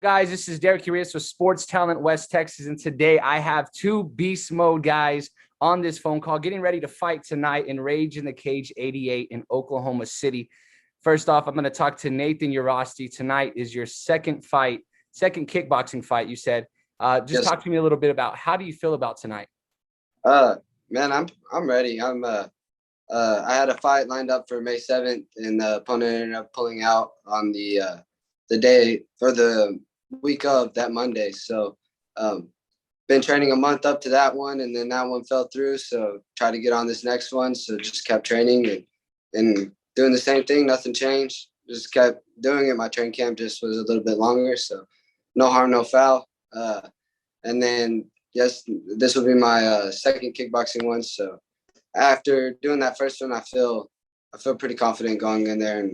Guys, this is Derek Urioste with Sports Talent West Texas, and today I have two beast mode guys on this phone call getting ready to fight tonight in Rage in the Cage 88 in Oklahoma City. First off, I'm going to talk to Nathan Urioste. Tonight is your second kickboxing fight, you said. Just Yes. talk to me a little bit about how do you feel about tonight? Man, I'm ready. I had a fight lined up for May 7th, and the opponent ended up pulling out on the day for the week of that Monday. So, been training a month up to that one, and then that one fell through. So, try to get on this next one. So, just kept training and doing the same thing. Nothing changed. Just kept doing it. My training camp just was a little bit longer. So, no harm, no foul. And then yes, this will be my second kickboxing one. So after doing that first one, I feel pretty confident going in there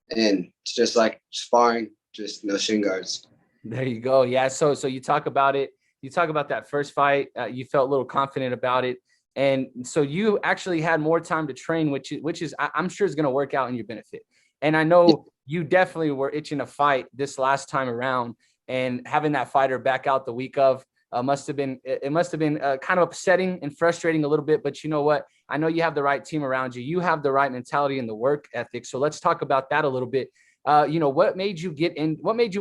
and it's just like sparring, just no shin guards. There you go. Yeah. So you talk about it. You talk about that first fight. You felt a little confident about it, and so you actually had more time to train, which is I'm sure is going to work out in your benefit. And I know you definitely were itching to fight this last time around, and having that fighter back out the week of must have been kind of upsetting and frustrating a little bit. But you know what? I know you have the right team around you. You have the right mentality and the work ethic. So let's talk about that a little bit. What made you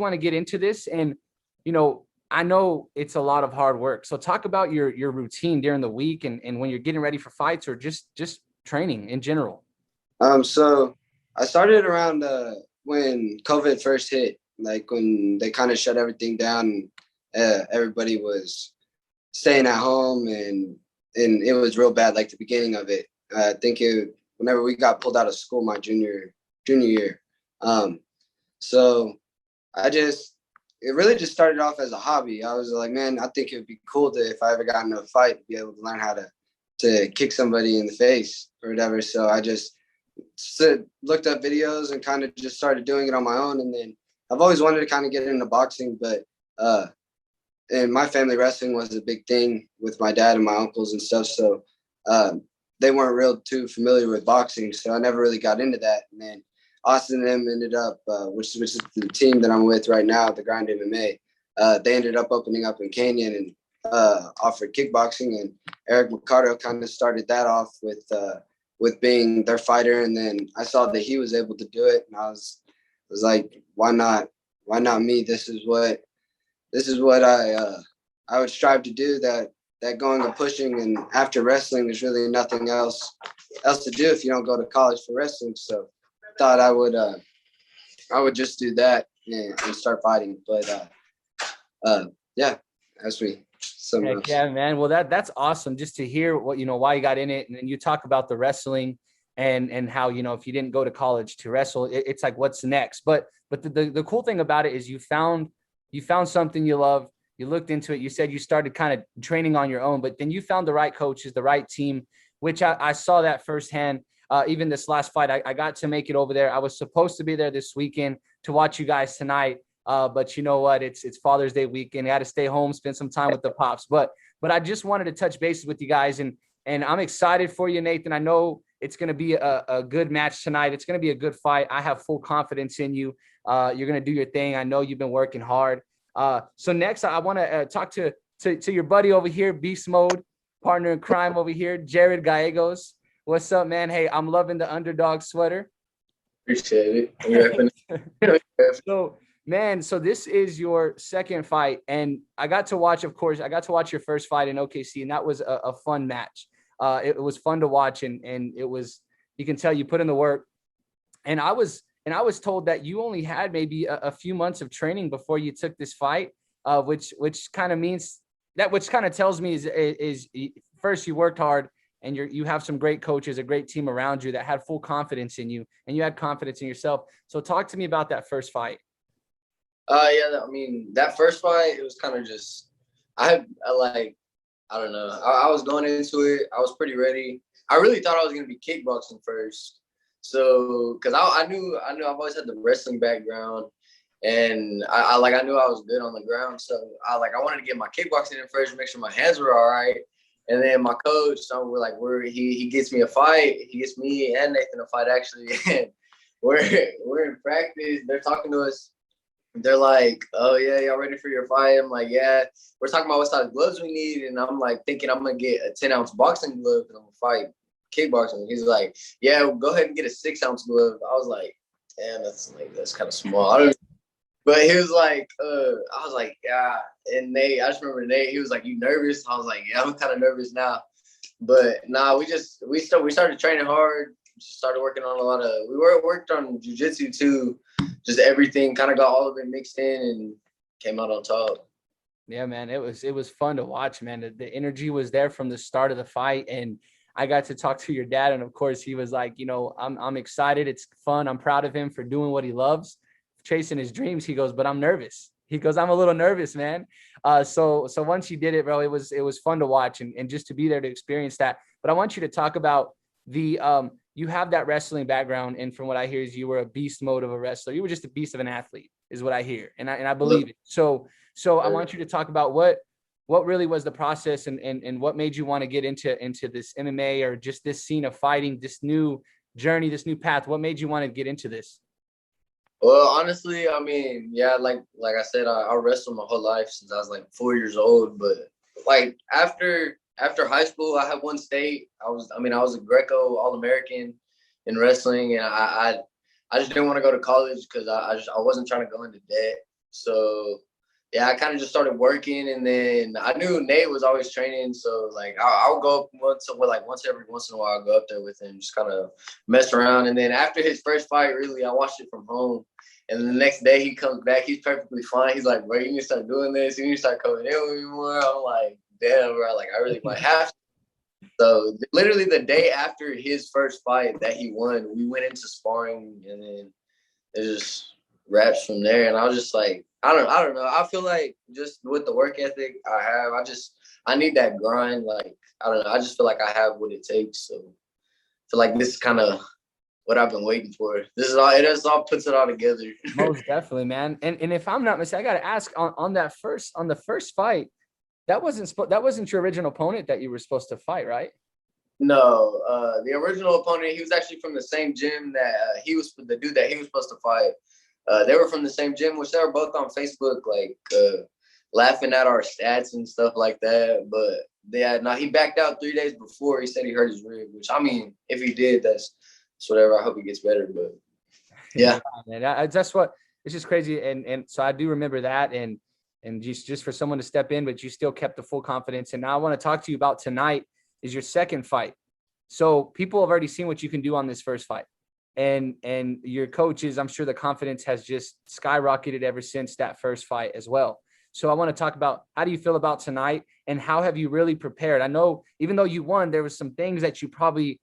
want to get into this? And, I know it's a lot of hard work. So talk about your routine during the week and when you're getting ready for fights or just training in general. So I started around when COVID first hit, like when they kind of shut everything down. Everybody was staying at home, and it was real bad. Like the beginning of it, I think whenever we got pulled out of school, my junior year. So it really just started off as a hobby. I was like, man, I think it would be cool to, if I ever got into a fight, be able to learn how to kick somebody in the face or whatever. So I just looked up videos and kind of just started doing it on my own. And then I've always wanted to kind of get into boxing, but in my family, wrestling was a big thing with my dad and my uncles and stuff. So they weren't real too familiar with boxing, so I never really got into that. And then Austin and them ended up, which is the team that I'm with right now, the Grind MMA. They ended up opening up in Canyon and offered kickboxing, and Eric Mercado kind of started that off with being their fighter. And then I saw that he was able to do it, and I was like, why not? Why not me? This is what I would strive to do. That going and pushing, and after wrestling, there's really nothing else to do if you don't go to college for wrestling. So thought I would just do that and start fighting. But yeah, as we some Heck yeah, man. Well, that's awesome just to hear why you got in it. And then you talk about the wrestling and how, if you didn't go to college to wrestle, it's like, what's next? But the cool thing about it is you found something you love. You looked into it. You said you started kind of training on your own, but then you found the right coaches, the right team, which I saw that firsthand. Even this last fight, I got to make it over there. I was supposed to be there this weekend to watch you guys tonight. But you know what? It's Father's Day weekend. I had to stay home, spend some time with the pops. But I just wanted to touch bases with you guys, and I'm excited for you, Nathan. I know it's going to be a good match tonight. It's going to be a good fight. I have full confidence in you. You're going to do your thing. I know you've been working hard. So next, I want to talk to your buddy over here, Beast Mode, partner in crime over here, Jared Gallegos. What's up, man? Hey, I'm loving the underdog sweater. Appreciate it. So, man, so this is your second fight, and I got to watch your first fight in OKC, and that was a fun match. It was fun to watch, and it was, you can tell you put in the work. And I was told that you only had maybe a few months of training before you took this fight, which kind of tells me is first, you worked hard, and you have some great coaches, a great team around you that had full confidence in you, and you had confidence in yourself. So talk to me about that first fight. Yeah, I mean, that first fight, it was kind of just, I don't know. I was going into it. I was pretty ready. I really thought I was going to be kickboxing first. So, because I knew I've always had the wrestling background, and I knew I was good on the ground. So I wanted to get my kickboxing in first, make sure my hands were all right. And then my coach, so he gets me a fight. He gets me and Nathan a fight actually. And we're in practice. They're talking to us, they're like, "Oh yeah, y'all ready for your fight?" I'm like, "Yeah." We're talking about what size gloves we need, and I'm like thinking I'm gonna get a 10-ounce boxing glove and I'm gonna fight kickboxing. He's like, "Yeah, go ahead and get a 6-ounce glove." I was like, "Damn, that's kind of small." I don't. But he was like, I was like, "Yeah." And Nate, I just remember Nate. He was like, "You nervous?" I was like, "Yeah, I'm kind of nervous now." But nah, we started training hard. Started working on a lot of. Worked on jujitsu too. Just everything kind of got all of it mixed in and came out on top. Yeah, man, it was fun to watch, man. The energy was there from the start of the fight, and I got to talk to your dad, and of course, he was like, I'm excited. It's fun. I'm proud of him for doing what he loves, chasing his dreams. He goes, but I'm nervous. He goes, I'm a little nervous, man. So once you did it, bro, it was fun to watch and just to be there to experience that. But I want you to talk about the you have that wrestling background, and from what I hear is you were a beast mode of a wrestler. You were just a beast of an athlete, is what I hear, and I believe it. So I want you to talk about what really was the process and what made you want to get into this MMA or just this scene of fighting, this new journey, this new path. What made you want to get into this? Well, honestly, I mean, yeah, like I said, I wrestled my whole life since I was like 4 years old. But like after high school, I had won state. I was a Greco All-American in wrestling, and I just didn't want to go to college because I wasn't trying to go into debt. So yeah, I kind of just started working, and then I knew Nate was always training, so like I'll go up once every once in a while. I'll go up there with him, just kind of mess around. And then after his first fight, really, I watched it from home. And the next day he comes back, he's perfectly fine. He's like, "Bro, you need to start doing this. You need to start coming in with me more." I'm like, "Damn, bro, like I really might have to." So literally the day after his first fight that he won, we went into sparring, and then it just wraps from there. And I was just like, I don't know. I feel like just with the work ethic I have, I need that grind. Like, I don't know. I just feel like I have what it takes. So I feel like this is kind of what I've been waiting for. It all puts it all together. Most definitely, man. And if I'm not mistaken, I got to ask on the first fight, that wasn't your original opponent that you were supposed to fight, right? No, the original opponent, he was actually from the same gym that he was the dude that he was supposed to fight. They were from the same gym, which they were both on Facebook, like laughing at our stats and stuff like that. But he backed out 3 days before. He said he hurt his rib, which I mean, if he did, that's whatever. I hope he gets better. But yeah, Man, that's what it's just crazy. And so I do remember that, and just for someone to step in, but you still kept the full confidence. And now I want to talk to you about tonight is your second fight. So people have already seen what you can do on this first fight. And your coaches, I'm sure the confidence has just skyrocketed ever since that first fight as well. So I want to talk about how do you feel about tonight and how have you really prepared? I know even though you won, there was some things that you probably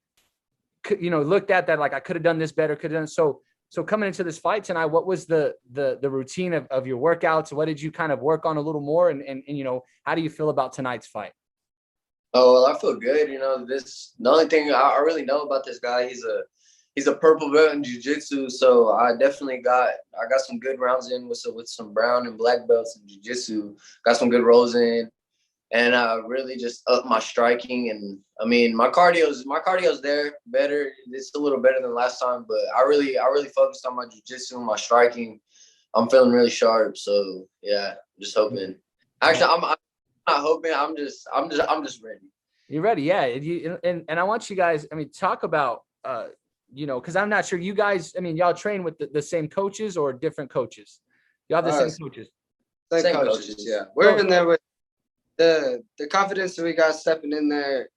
could, looked at that like I could have done this better, could have done so coming into this fight tonight, what was the routine of your workouts? What did you kind of work on a little more? And how do you feel about tonight's fight? oh well, I feel good. The only thing I really know about this guy, he's a purple belt in jiu-jitsu, so I got some good rounds in with some brown and black belts in jiu-jitsu. Got some good rolls in, and really just up my striking. And I mean, my cardio's there better. It's a little better than last time, but I really focused on my jiu-jitsu and my striking. I'm feeling really sharp, so yeah, just hoping. Actually, I'm not hoping. I'm just ready. You're ready, yeah. And I want you guys, I mean, talk about because I'm not sure you guys, I mean, y'all train with the same coaches or different coaches? Y'all have the same coaches. Same coaches, yeah. We're in there with the confidence that we got stepping in there.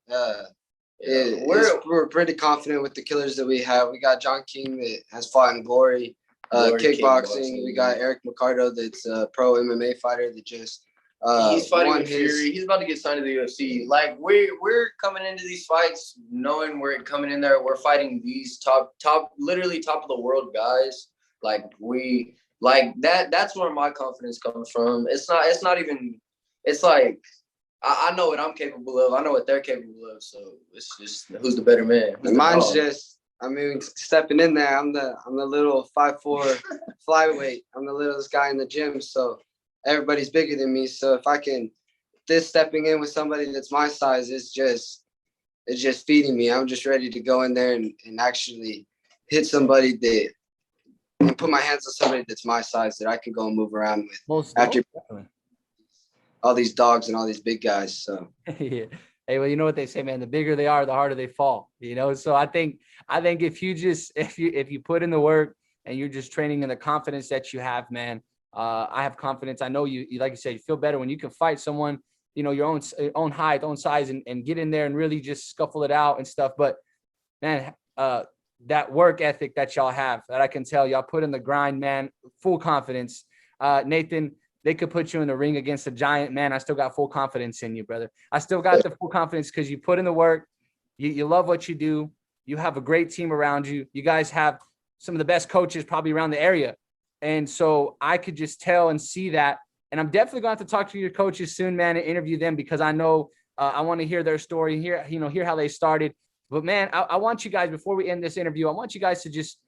We're pretty confident with the killers that we have. We got John King that has fought in Glory, kickboxing. We got Eric McCardo that's a pro MMA fighter that just he's fighting with Fury. He's about to get signed to the UFC. Like we're coming into these fights knowing we're coming in there. We're fighting these literally top of the world guys. Like we like that. That's where my confidence comes from. It's not even. It's like I know what I'm capable of. I know what they're capable of. So it's just who's the better man. Mine's just. I mean, stepping in there. I'm the little 5'4" flyweight. I'm the littlest guy in the gym. So. Everybody's bigger than me, so if I can, stepping in with somebody that's my size is just feeding me. I'm just ready to go in there and actually hit somebody and put my hands on somebody that's my size that I can go and move around with. Most After definitely. all these dogs and all these big guys. So Yeah. Hey, well, you know what they say, man, the bigger they are, the harder they fall, you know? So I think if you put in the work and you're just training in the confidence that you have, man, I have confidence. I know you, like you said, you feel better when you can fight someone, you know, your own height, own size, and get in there and really just scuffle it out and stuff. But man, that work ethic that y'all have, that I can tell y'all put in the grind, man, full confidence. Nathan, they could put you in the ring against a giant, man. I still got full confidence in you, brother. I still got the full confidence because you put in the work. You love what you do. You have a great team around you. You guys have some of the best coaches probably around the area. And so I could just tell and see that. And I'm definitely going to have to talk to your coaches soon, man, and interview them because I know I want to hear their story, hear how they started. But, man, I want you guys, before we end this interview, I want you guys to just,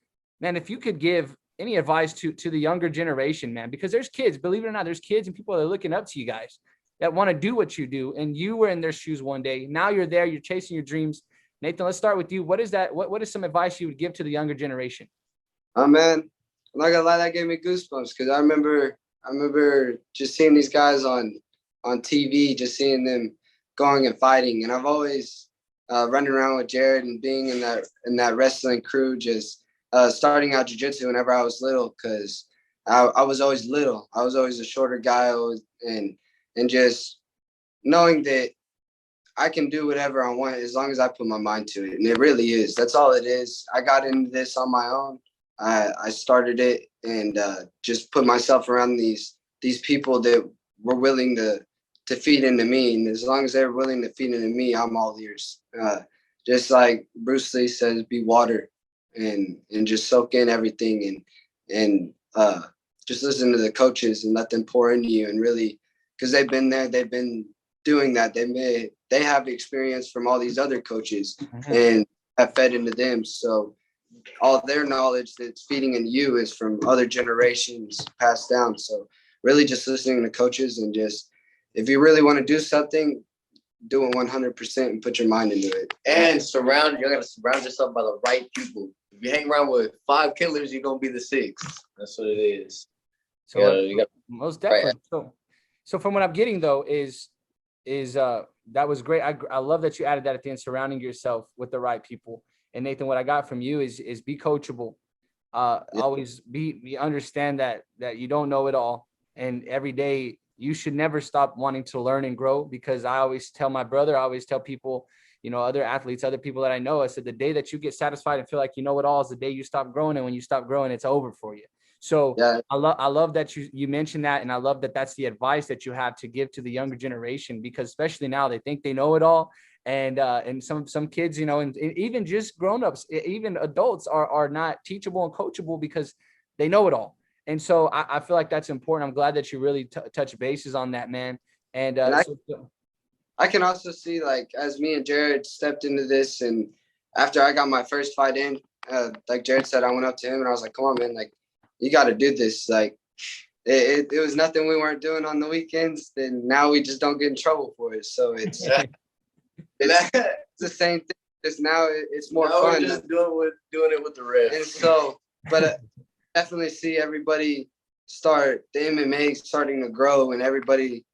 man, if you could give any advice to the younger generation, man, because there's kids, believe it or not, there's kids and people that are looking up to you guys that want to do what you do. And you were in their shoes one day. Now you're there. You're chasing your dreams. Nathan, let's start with you. What is that? What is some advice you would give to the younger generation? oh man, I'm not gonna lie, that gave me goosebumps because I remember just seeing these guys on TV, just seeing them going and fighting. And I've always running around with Jared and being in that wrestling crew, just starting out jiu-jitsu whenever I was little, because I was always little. I was always a shorter guy, and just knowing that I can do whatever I want as long as I put my mind to it. And it really is. That's all it is. I got into this on my own. I started it and just put myself around these people that were willing to feed into me. And as long as they're willing to feed into me, I'm all ears. Just like Bruce Lee says, be water and just soak in everything and just listen to the coaches and let them pour into you. And really, because they've been there, they've been doing that. They have experience from all these other coaches and have fed into them. So all their knowledge that's feeding in you is from other generations passed down. So really just listening to coaches and just, if you really want to do something, do it 100% and put your mind into it. And you gotta surround yourself by the right people. If you hang around with 5 killers, you're gonna be the 6th. That's what it is. So most definitely. Right. So from what I'm getting though is that was great. I love that you added that at the end, surrounding yourself with the right people. And Nathan, what I got from you is be coachable. Always understand that you don't know it all. And every day you should never stop wanting to learn and grow, because I always tell my brother, I always tell people, you know, other athletes, other people that I know, I said, the day that you get satisfied and feel like you know it all is the day you stop growing. And when you stop growing, it's over for you. So yeah. I love that you mentioned that. And I love that that's the advice that you have to give to the younger generation, because especially now they think they know it all. And some kids, you know, and even just grownups, even adults are not teachable and coachable because they know it all. And so I feel like that's important. I'm glad that you really touch bases on that, man. And I can also see, like, as me and Jared stepped into this, and after I got my first fight in, like Jared said, I went up to him and I was like, come on, man, like, you got to do this. Like, it was nothing we weren't doing on the weekends. Then now we just don't get in trouble for it. So it's the same thing. Just now it's more fun. We're just doing it with the rest. And so, but definitely see everybody start, the MMA starting to grow, and everybody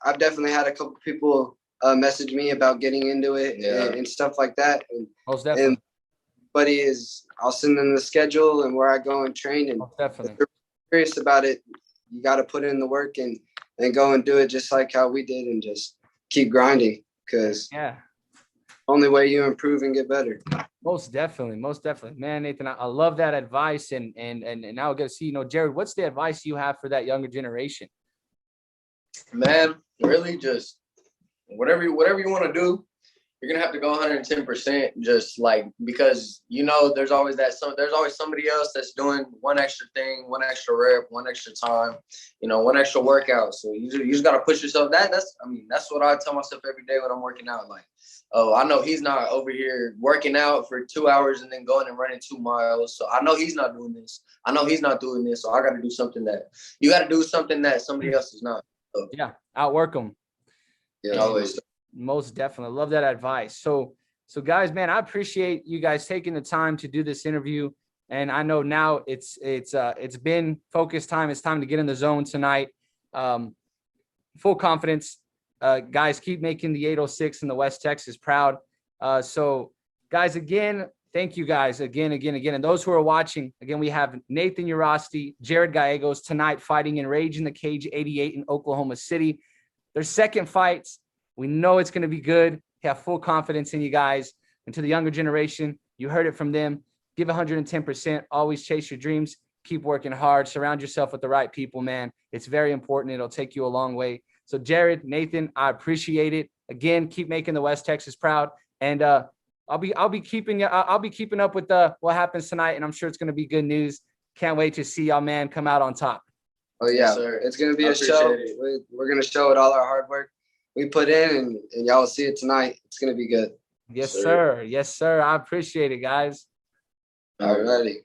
I've definitely had a couple people message me about getting into it and stuff like that. And most definitely. And I'll send them the schedule and where I go and train. And definitely, if you're serious about it, you got to put in the work and go and do it just like how we did, and just keep grinding, because only way you improve and get better. Most definitely, man. Nathan, I love that advice, and now we're gonna see, you know, Jared, what's the advice you have for that younger generation? Man, really, just whatever you want to do, you're gonna have to go 110%. Just like, because you know there's always somebody else that's doing one extra thing, one extra rep, one extra time, you know, one extra workout. So you just gotta push yourself. That's what I tell myself every day when I'm working out. Like, oh, I know he's not over here working out for 2 hours and then going and running 2 miles. So I know he's not doing this. I know he's not doing this. So I got to do something that somebody else is not. So, outwork them. Yeah, always. Most definitely. Love that advice. So guys, man, I appreciate you guys taking the time to do this interview. And I know now it's been focus time. It's time to get in the zone tonight. Full confidence. Guys, keep making the 806 in the West Texas proud. So guys, again, thank you guys again. And those who are watching, again, we have Nathan Urioste, Jared Gallegos tonight fighting in Rage in the Cage 88 in Oklahoma City. Their second fights. We know it's going to be good. Have full confidence in you guys. And to the younger generation, you heard it from them. Give 110%. Always chase your dreams. Keep working hard. Surround yourself with the right people, man. It's very important. It'll take you a long way. So Jared, Nathan, I appreciate it. Again, keep making the West Texas proud. And I'll be keeping up with what happens tonight, and I'm sure it's going to be good news. Can't wait to see y'all, man, come out on top. Oh yeah, Yes, it's going to be a show. We're going to show it all our hard work we put in, and y'all will see it tonight. It's going to be good. Yes, sir. Yes, sir. I appreciate it, guys. All righty.